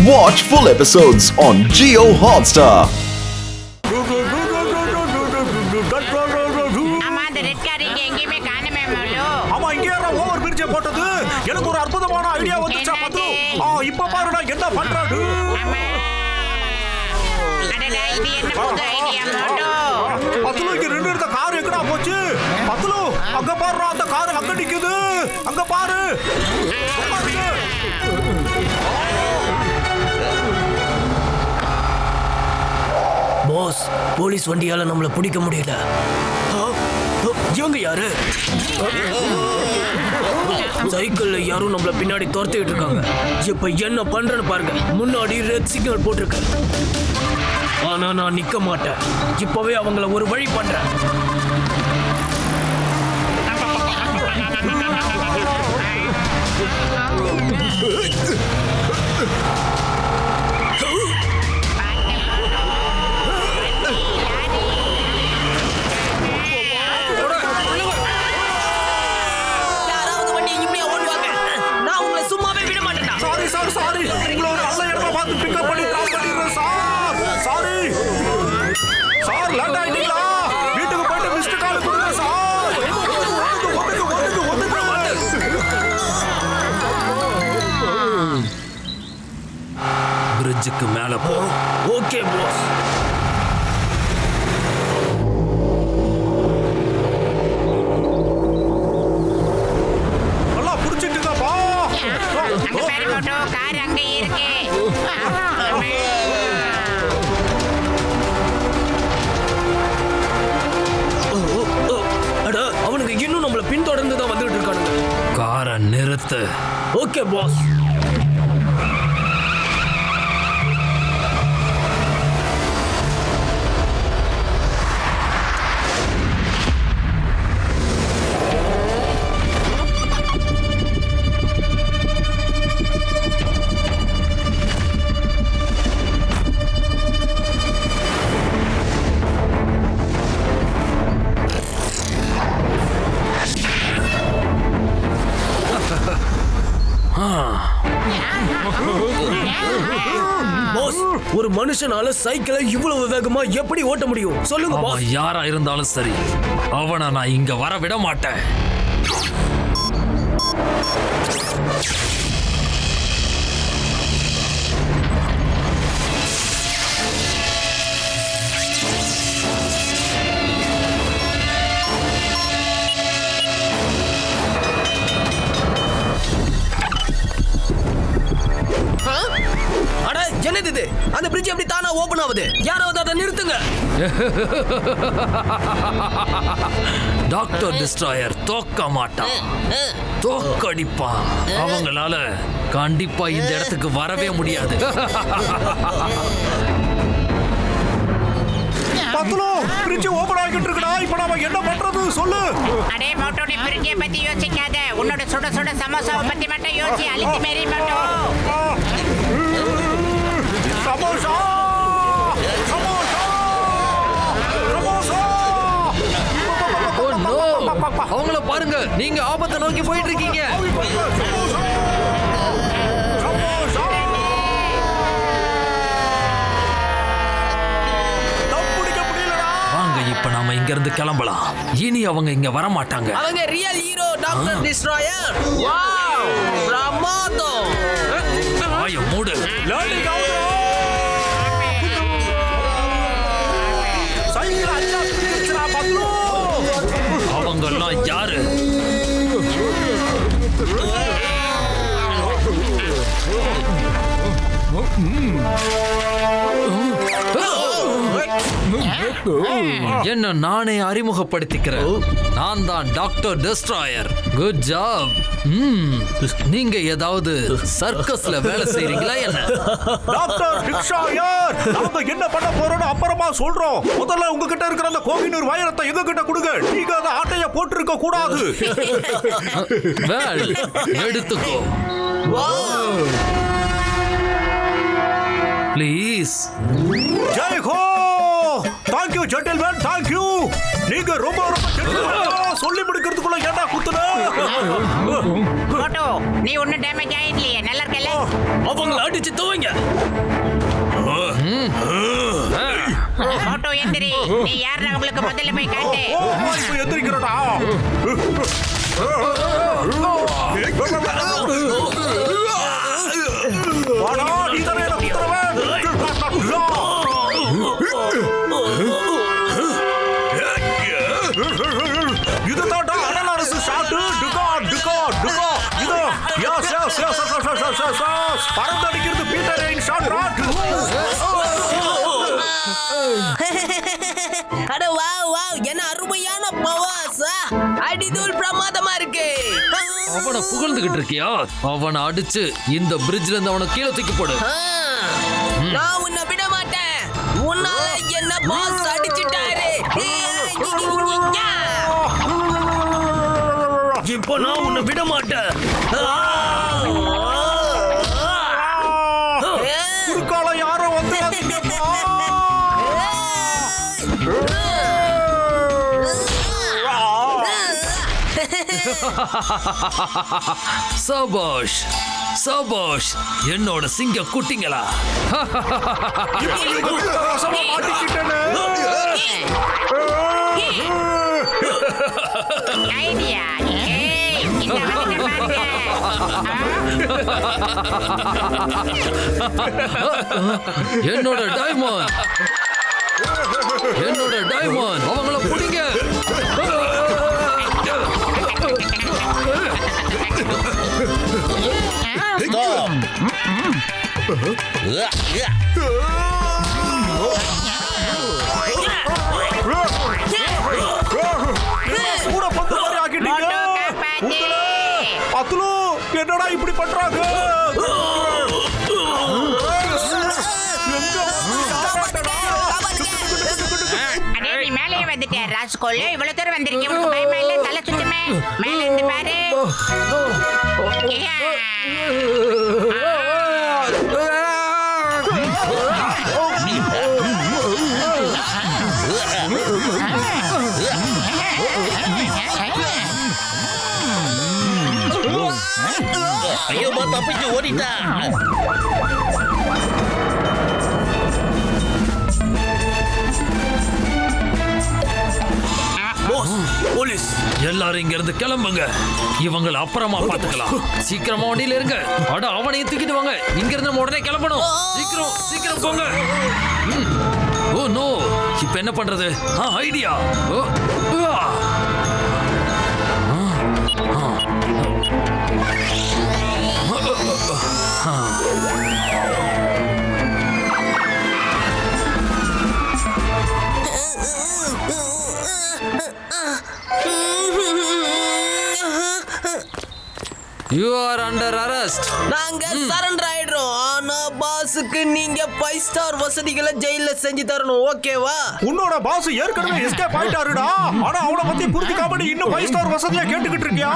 Watch full episodes on Jio Hotstar. எனக்கு ஒரு அற்புதமான ஐடியா வந்துச்சா பத்து. இப்ப பாருடா என்ன பண்றாரு. பத்துலு இங்க ரெண்டு இடத்த கார் எங்கடா போச்சு. பத்துலு அங்க பாருடா, அந்த கார் அங்க நிக்குது. அங்க பாரு. பாஸ், போலீஸ் வண்டியால நம்மள பிடிக்க முடியல. இவங்க யாரு? சைக்கிள்ல யாரும் நம்மள பின்னாடி துரத்திட்டு இருக்காங்க. இப்ப என்ன பண்றேன்னு பாருங்க. முன்னாடி ரெட் சிக்னல் போட்டிருக்கு. ஆனா நான் நிக்க மாட்டேன். இப்பவே அவங்கள ஒரு வழி பண்றேன். பிரிட்ஜுக்கு மேல போ. Okay boss. நல்லா புடிச்சிட்டுங்கப்பா. அங்க பாரு மோட்டோ, கார் அங்க இருக்கு. அட, அவனுக்கு இன்னும் நம்மள பின்தொடர்ந்து தான் வந்துட்டு இருக்கானுங்க. காரை நிறுத்து. Okay boss. ஒரு மனுஷனால சைக்கிளை இவ்வளவு வேகமா எப்படி ஓட்ட முடியும் சொல்லுங்க பாஸ். யாரா இருந்தாலும் சரி, அவனை நான் இங்க வர விட மாட்டேன். என்னது இது? அந்த பிரிட்ஜ் எப்படி தானா ஓபன் ஆகுது? யாராவது அதை நிறுத்துங்க. டாக்டர் டிஸ்ட்ராயர் தோக்க மாட்டான், தோக்கடிப்பான். அவங்களால கண்டிப்பா இந்த இடத்துக்கு வரவே முடியாது. பத்துலு பிரிட்ஜ் ஓபன் ஆகிட்டு இருக்குடா. இப்போ நாம என்ன பண்றது சொல்லு. அடே மோட்டோ, நீ பிரிட்ஜை பத்தி யோசிக்காத. உன்னோட சுட சுட சமோசாவை பத்தி மட்டும் யோசி. அழித்து மேரி மோட்டோ. சமோசா சமோசா சமோசா. ஓ நோ, அவங்கள பாருங்க, நீங்க ஆபத்தை நோக்கி போயிட்டு இருக்கீங்க. வாங்க, இப்ப நாம இங்க இருந்து கிளம்பலாம். இனி அவங்க இங்க வர மாட்டாங்க. அவங்க real hero doctor destroyer. Wow, பிரமாதம். வாய மூடு. அவங்கெல்லாம் யாரு? என்ன நானே அறிமுகப்படுத்திக்கிறேன். நான் தான் டாக்டர் டிஸ்ட்ராயர். Good job. நீங்க ஏதாவது சர்க்கஸ்ல வேலை செய்றீங்களா என்ன? டாக்டர் டிஸ்ட்ராயர், நாம என்ன பண்ண போறோம்னு அப்புறமா சொல்றோம். முதல்ல உங்ககிட்ட இருக்கிற அந்த கோகினூர் வைரத்தை எங்க கிட்ட கொடுங்க. நீங்க அந்த ஆட்டைய போட்டிருக்க கூடாது. வேல், எடுத்துக்கோ ப்ளீஸ். ஜெய் ஹோ. Thank you gentleman, thank you. நீங்க ரொம்ப ரொம்ப gentleman. சொல்லி முடிக்கிறதுக்குள்ள ஏன்டா குத்துன? மோட்டோ, நீ ஒன்னும் டேமேஜ் ஆயிடலையே, நல்லா இருக்கல? அவங்கள அடிச்சு துவங்க. மோட்டோ எந்திரி, நீ யாருன்னு அவங்களுக்கு முதல்ல போய் காட்டு. இப்போ எந்திரிக்கிறடா. வாடா, நீ தானே என்ன குத்துறவன். இதுதான்டா அனலாரசு ஷாட். டுகா டுகா டுகா. இது எஸ் எஸ் எஸ் எஸ் பறந்து அடிக்கிறது பீட்டர் ரெயின் ஷாட் ராட். அட வாவ் வாவ், என்ன அருமையான பவர்ஸ். அடிதூள் பிரமாதமா இருக்கு. அவனை புகழ்ந்துகிட்டு இருக்கியா? அவனை அடிச்சு இந்த பிரிட்ஜ்ல இருந்து அவனை கீழே தூக்கி போடு. நான் உன்னை விட மாட்டேன். உன்னால என்ன பாஸ் அடிச்சிட்டாரு. இப்போ நான் உன்னை விட மாட்டேன். குறுக்கால யாரோ வந்து சபாஷ் சபாஷ், என்னோட சிங்க குட்டிங்களா. ஐடியா. இந்த வந்து பாருங்க. என்னோட டைமண்ட், என்னோட டைமண்ட், அவங்கள பிடிங்க. கூட பத்து மாதிரி ஆக்கிட்டீங்க. அத்துலு என்னடா இப்படி பண்றாங்க? அடே, நீ மேலே வந்துட்ட ராஸ்கோல். இவ்வளவு தூரம் வந்திருக்கேன், உனக்கு பயமா இல்ல? தலை சுத்துமே. மேல இருந்து பாரு. ஐயோ, தப்பிச்சு ஓடிட்டா. போலீஸ் எல்லாரும் இங்க இருந்து கிளம்புங்க. இவங்களை அப்புறமா பாத்துக்கலாம். சீக்கிரமா வண்டியில இருங்க. அட, அவனையும் தூக்கிட்டு வாங்க. இங்க இருந்து நம்ம உடனே கிளம்பணும். சீக்கிரம் சீக்கிரம் போங்க. ஓ நோ, இப்ப என்ன பண்றது? Idea. You are under arrest. நாங்க சரண்டர் ஆயிடுறோம். ஆனா பாஸுக்கு நீங்க 5 ஸ்டார் வசதிகளை ஜெயில செஞ்சு தரணும். ஓகேவா? உன்னோட பாஸ் ஏற்கனவே எஸ்கேப் ஆயிட்டாருடா. ஆனா அவனை பத்தி புரிஞ்சுக்காம நீ இன்னும் 5 ஸ்டார் வசதியா கேட்டுக்கிட்டு இருக்கியா?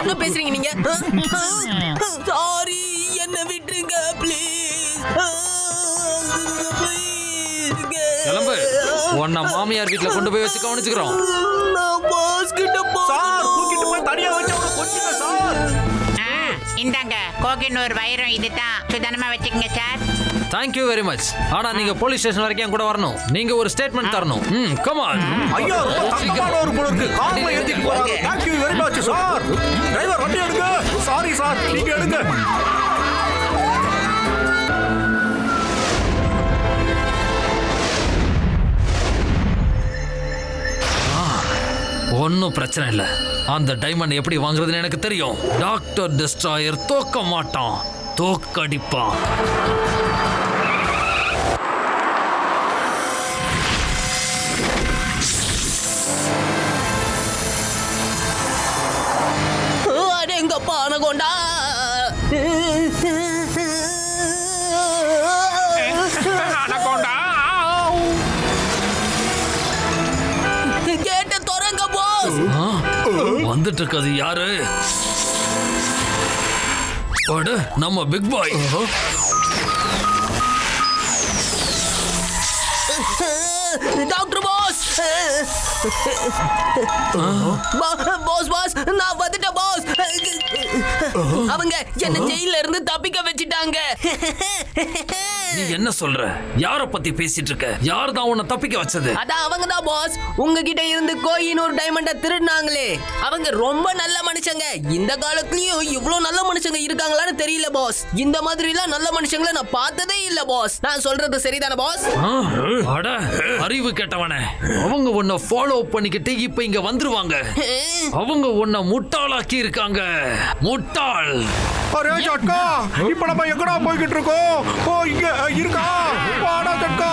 என்ன பேசுறீங்க நீங்க? சாரி, என்ன விட்டுருங்க ப்ளீஸ். கிளம்பு. உன்னை மாமியார் வீட்டுல கொண்டு போய் வச்சு கவனிச்சுக்கிறோம். நான் பாஸ் கிட்ட சார், தூக்கிட்டு போய் தனியா வச்சு அவனை கொஞ்சிங்க சார். இந்தாங்க கோகினூர் வைரம், இதுதான். சுதானமா வச்சுக்கங்க சார். Thank you very much. ஆனா நீங்க போலீஸ் ஸ்டேஷன் வரைக்கும் என் கூட வரணும். நீங்க ஒரு ஸ்டேட்மெண்ட் தரணும். Come on. ஐயா, ரொம்ப தங்கமான ஒரு பொருளுக்கு கார்ல ஏத்திட்டு போறாங்க. Thank you very much sir. Driver வண்டி எடுங்க. சாரி சார், நீங்க எடுங்க. ஒன்னும் பிரச்சனை இல்ல. அந்த டைமண்ட் எப்படி வாங்குறதுன்னு எனக்கு தெரியும். டாக்டர் டெஸ்ட்ராயர் தோக்க மாட்டான், தோக்கடிப்பான். அடேங்கப்பா அனகோண்டா. கேட்ட தொடங்க போஸ். வந்துட்டு இருக்கிறது யாரு? நம்ம big boy. Doctor boss boss boss நான் வந்துட்டேன் பாஸ். அவங்க என்ன ஜெயில இருந்து தப்பிக்க வச்சிட்டாங்க. நீ என்ன சொல்ற? யார பத்தி பேசிட்டு இருக்க? யார் தான் உன்னை தப்பிக்க வச்சது? அதான் அவங்க தான் பாஸ். உங்ககிட்ட இருந்து கோயினூர் டைமண்ட திருடினாங்களே, அவங்க ரொம்ப நல்ல மனுஷங்க. இந்த காலத்துலயும் இவ்வளவு நல்ல மனுஷங்க இருக்காங்களான்னு தெரியல பாஸ். இந்த மாதிரி எல்லாம் நல்ல மனுஷங்களை நான் பார்த்ததே இல்ல பாஸ். நான் சொல்றது சரிதானே பாஸ்? அட அறிவு கேட்டவனே, அவங்க உன்னை ஃபாலோ பண்ணிக்கிட்டு இப்ப இங்க வந்துருவாங்க. அவங்க உன்னை முட்டாளாக்கி இருக்காங்க. முட்டாள். அரே ஜட்கா, இப்ப நம்ம எங்கடா போய்கிட்டு இருக்கோம்? ஓ, இங்க இருக்கா? வாடா ஜட்கா.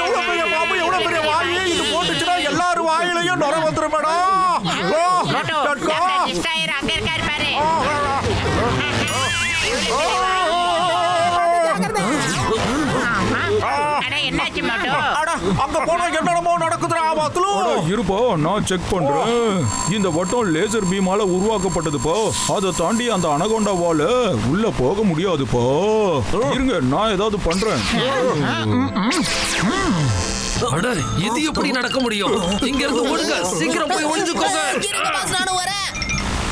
எவ்வளவு பெரிய பாம்பு, எவ்வளவு பெரிய வாயி! இது போட்டுச்சுன்னா எல்லாரும் வாயிலையும் நுர வந்துருமேடா. ஜட்கா, அங்க இருக்காரு பாரு. என்னாச்சு மோட்டோ? அங்க போனா என்னமோ நடக்குதுடா பாத்துலு. இருப்பா, நான் செக் பண்றேன். இந்த வட்டம் லேசர் பீமால உருவாக்கப்பட்டதுப்பா. அதை தாண்டி அந்த அனகொண்டா வால உள்ள போக முடியாதுப்பா. இருங்க, நான் ஏதாவது பண்றேன். அட, இது எப்படி நடக்க முடியும்? இங்க இருந்து ஓடுங்க, சீக்கிரம் போய் ஒளிஞ்சுக்கோங்க.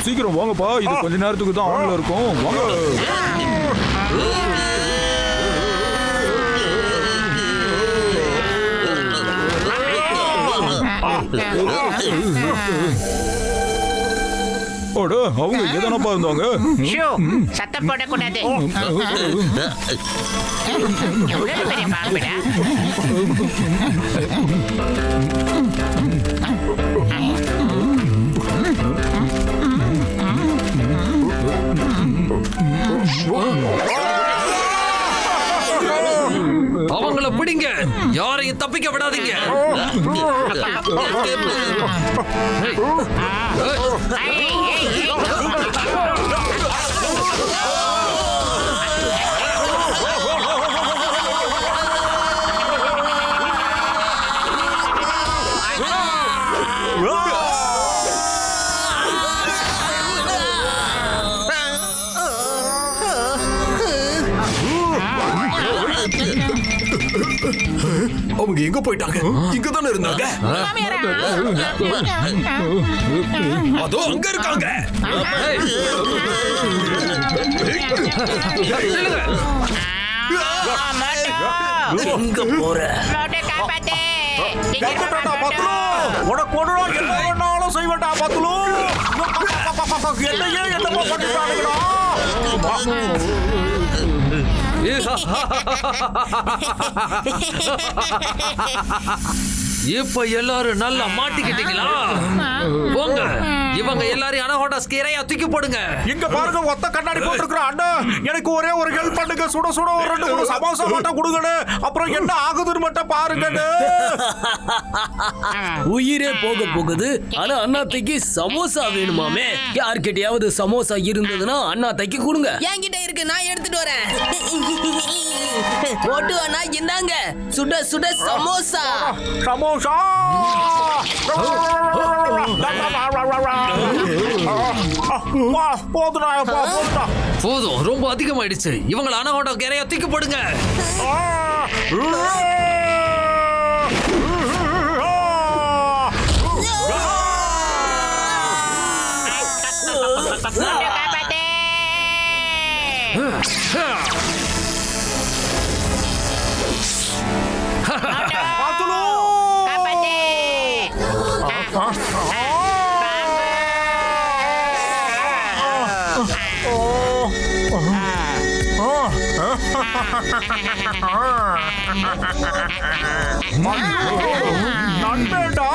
சீக்கிரம் வாங்கப்பா, இது கொஞ்ச நேரத்துக்கு தான் ஆன்ல இருக்கும். வாங்க. ஓட, அவங்க எதனப்பா இருந்தாங்க? சத்தம் போடக்கூடாது. எவ்வளவு பெரிய பாம்புடா. அவங்கள பிடிங்க, யாரையும் தப்பிக்க விடாதீங்க. அவங்க எங்க போயிட்டாங்க? இங்க தானே இருந்தாங்க. அதோ அங்க இருக்காங்க. எங்க போற? மோட்டோ காப்பாத்து. உனக்கு ஒண்ணு என்ன வேணாலும் செய்வேண்டா பாத்துலு. என்னையே என்னமோ பண்ணிட்டானுங்கடா. இப்ப எல்லாரும் நல்லா மாட்டிக்கிட்டீங்களா? போங்க, இவங்க எல்லாரையும் அனகோண்டாஸ்க்கு இரையா தூக்கி போடுங்க. இங்க பாருங்க, ஒத்த கண்ணாடி போட்டுருக்கிற அண்ணா, எனக்கு ஒரே ஒரு ஹெல்ப் பண்ணுங்க. சுட சுட ஒரு 2 சமோசா மட்டும் கொடுங்க. அப்புறம் என்ன ஆகுதுன்னு மட்டும் பாருங்க. உயிரே போக போகுது. ஆனா அண்ணாத்தைக்கு சமோசா வேணுமாமே. யார்கிட்டயாவது சமோசா இருந்ததுன்னா அண்ணாத்தைக்கு கொடுங்க. என்கிட்ட இருக்கு, நான் எடுத்துட்டு வரேன். போட்டு அண்ணா, இந்தாங்க சுட சுட சமோசா. சமோசா போதும், ரொம்ப அதிகமாயிடுச்சு. இவங்களை அனகோண்டாஸ்க்கு இரையா தூக்கி போடுங்க. மோட்டோ காப்பாத்து. பாத்துலு காப்பாத்து. நண்பேடா.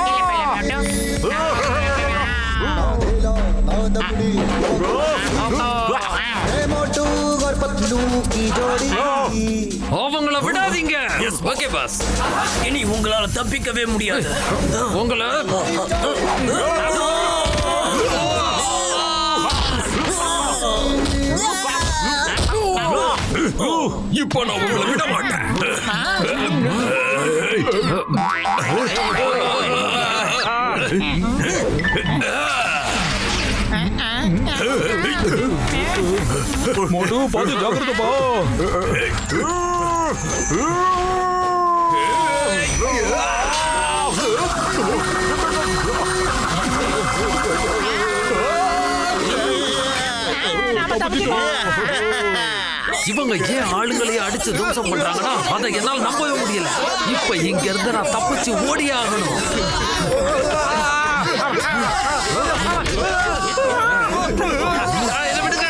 அவங்கள விடாதீங்க. ஓகே பாஸ், இனி உங்களால தப்பிக்கவே முடியாது. உங்களை இப்போ நான் உங்களை விட மாட்டேன். மோட்டு, பார்த்து ஜாக்கிரதைப்பா. இவங்க ஏன் ஆளுங்களையே அடிச்சு துவம்சம் பண்றாங்கன்னா அதை என்னால் நம்பவே முடியல. இப்ப இங்க இருந்து நான் தப்பிச்சு ஓடியே ஆகணும். இதை விடுங்க.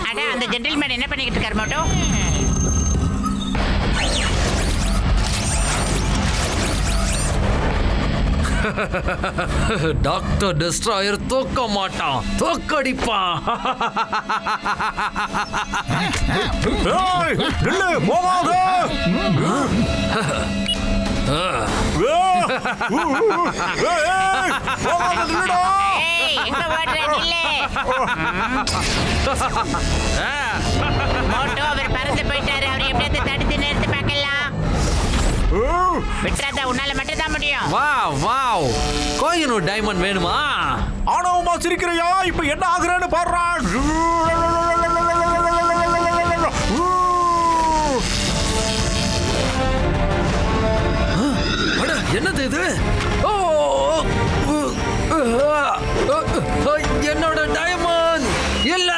அட அந்த ஜென்டில்மேன் என்ன பண்ணிக்கிட்டு இருக்காரு மோட்டோ? டாக்டர் டெஸ்ட்ராயர் தோக்க மாட்டான், தோக்கடிப்பான். ஏய், நில்லு, போகாத. போகாத, நில்லுடா. ஏய், எங்க ஓடுற நில்லு. மோட்டோ அவர் பறந்து போயிட்டாரு. அவர் எப்படியாவது தடுத்து நிறுத்தி பார்க்கலாம். விட்டுறாத, உன்னால மட்டும் தான் முடியும். வாவ், கோயினூர் டைமண்ட் வேணுமா? ஆணவமா சிரிக்கிறியா? இப்ப என்ன ஆகுறேன்னு பாடுறா. என்னது இது? என்னோட டைமண்ட் இல்ல.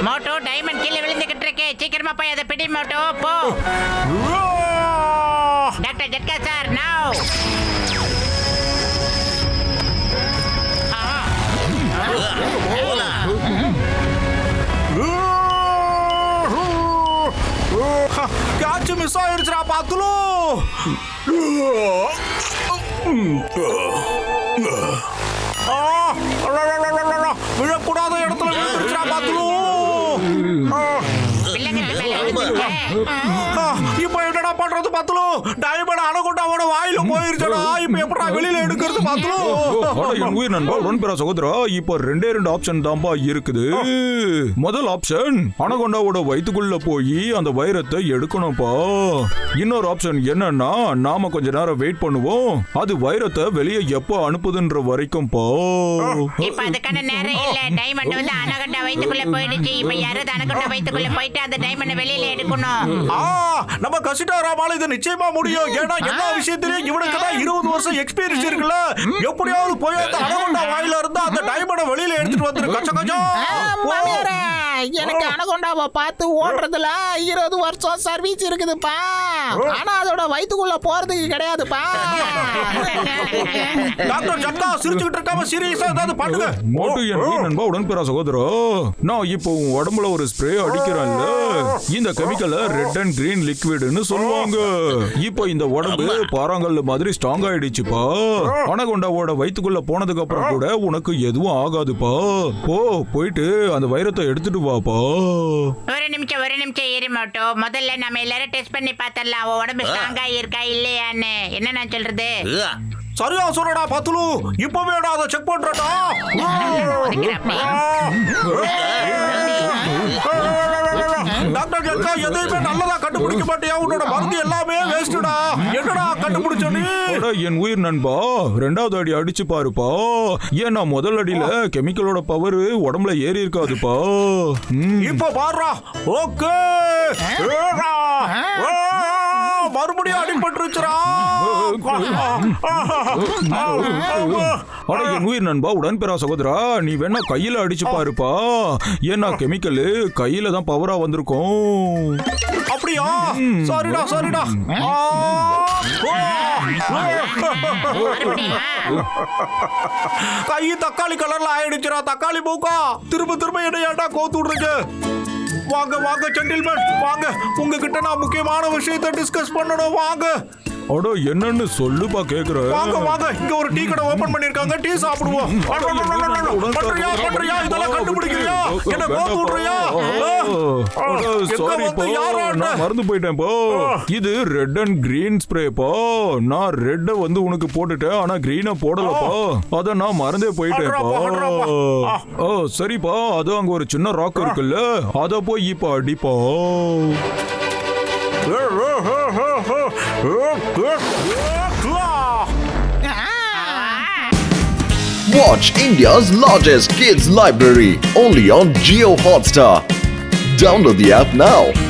மோட்டோ டைமண்ட் கீழே விழுந்துகிட்டு இருக்கு. சீக்கிரமா போய் அதை பிடி மோட்டோ, போ. டாக்டர் ஜட்கா சார், நவ். கேட்ச் மிஸ் ஆயிருச்சுடா பாத்துலோ. விழக்கூடாத இடத்துல விழுந்துருச்சுடா பாத்துலோ. இப்ப என்னடா பண்றது பாத்துலோ? டைமண்ட் அனகொண்டாவோட வாயில போயிருச்சடா. இப்ப எப்படா வெளியில எடுக்கிறது பாத்துலோ? என் உயிர் நண்பா உடன்பிறா சகோதரா, இப்போ ரெண்டே ஆப்ஷன் தான்பா இருக்குது. முதல் ஆப்ஷன் அனகொண்டாவோட வயித்துக்குள்ள போய் அந்த வைரத்தை எடுக்கணும்ப்பா. இன்னொரு ஆப்ஷன் என்னன்னா, நாம கொஞ்ச நேரம் வெயிட் பண்ணுவோம். அது வைரத்தை வெளியே எப்போ அனுப்புதுன்ற வரைக்கும் பா. இப்ப அதுக்கான நேரம் இல்ல. டைமண்ட் வந்து அனகொண்டா வயித்துக்குள்ள போயிடுச்சு. இப்ப யாராவது அனகொண்டா வயித்துக்குள்ள போயிட்டு அந்த டைமண்ட் வெளியில எடுக்கணும். நம்ம கசிட்டாராமால இது நிச்சயமா முடியும். ஏன்னா எல்லா விஷயத்திலயும் இவனுக்கு தான் 20 வருஷம் எக்ஸ்பீரியன்ஸ் இருக்குல்ல. எப்படியாவது போய் அந்த அனகொண்டா வாயில இருந்து அந்த டைமண்ட வெளியில எடுத்துட்டு வந்துரு. கச்ச மாமியாரே, எனக்கு அனகொண்டாவை பார்த்து ஓடுறதுல 20 வருஷம் சர்வீஸ் இருக்குதுப்பா. ஆனா அதோட வயித்துக்குள்ள போறதுக்கு கிடையாதுப்பா. டாக்டர் ஜட்டா சிரிச்சுக்கிட்டு இருக்காம சீரியஸா ஏதாவது பண்ணுங்க. மோட்டு என் உயிர் நண்பா உடன்பிறா சகோதரா, நான் இப்போ உன் உடம்புல ஒரு ஸ்ப்ரே அடிக்கிறேன்ல. இந்த கெமிக்கலை ரெட் அண்ட் கிரீன் லிக்விட்னு சொல்லுவாங்க. இப்போ இந்த உடம்பு பாறாங்கல்ல மாதிரி ஸ்ட்ராங் ஆயிடுச்சுப்பா. அனகொண்டாவோட வயித்துக்குள்ள போனதுக்கு அப்புறம் கூட உனக்கு எதுவும் ஆகாதுப்பா. போயிட்டு அந்த வைரத்தை எடுத்துட்டு வாப்பா. ஒரு நிமிஷம் இரு மோட்டோ. முதல்ல நம்ம எல்லாரும் டெஸ்ட் பண்ணி பார்த்தரலாம். அவ உடம்பு ஸ்ட்ராங்கா இருக்கா இல்லையான்னு. என்ன நான் சொல்றது? சரியா சொல்றடா பாத்துலு. இப்பவே அதை செக் பண்றடா. டாக்டர் ஜட்கா எதையுமே நல்லதா கண்டுபிடிக்க மாட்டியா? உன்னோட மருந்து எல்லாமே வேஸ்டடா. என்னடா கண்டுபிடிச்ச நீ? என் உயிர் நண்பா, ரெண்டாவது அடி அடிச்சு பாருப்பா. ஏன்னா முதல் அடியில கெமிக்கலோட பவர் உடம்புல ஏறி இருக்காதுப்பா. இப்ப பாருடா. ஓகே, மறுபடியும் அடிபட்டுருச்சுடா. என் உயிர் நண்பா உடன்பிறா சகோதரா, நீ வேணா கையில அடிச்சு பாருப்பா. ஏன்னா கெமிக்கல் கையில தான் பவரா வந்திருக்கும். அப்படியா? சரிடா. கை தக்காளி கலர்ல ஆயிடுச்சுடா. தக்காளி மூக்கா. திரும்ப என்ன ஏன்டா கோத்து விடுறீங்க? வாங்க ஜென்டில்மேன், வாங்க. உங்ககிட்ட நான் முக்கியமான விஷயத்தை டிஸ்கஸ் பண்ணணும். வாங்க. அட என்னன்னு சொல்லுப்பா கேக்குறேன். வாங்க. இங்க ஒரு டீ கடை ஓபன் பண்ணிருக்காங்க. டீ சாப்பிடுவோம். பண்றியா? இதெல்லாம் கண்டுபிடிக்கிறியா? என்ன கோத்து விடுறியா? நான் மறந்து போயிட்டேன்ப்பா. இது ரெட் அண்ட் கிரீன் ஸ்ப்ரேப்பா. நான் ரெட்ட வந்து உனக்கு போட்டுட்டேன், ஆனா கிரீனை போடலப்பா. அத நான் மறந்தே போயிட்டேன்ப்பா. சரிப்பா, அது அங்க ஒரு சின்ன ராக் இருக்குல்ல, அத போய் இப்ப அடிப்பா. Watch India's largest kids library only on Jio Hotstar. Download the app now.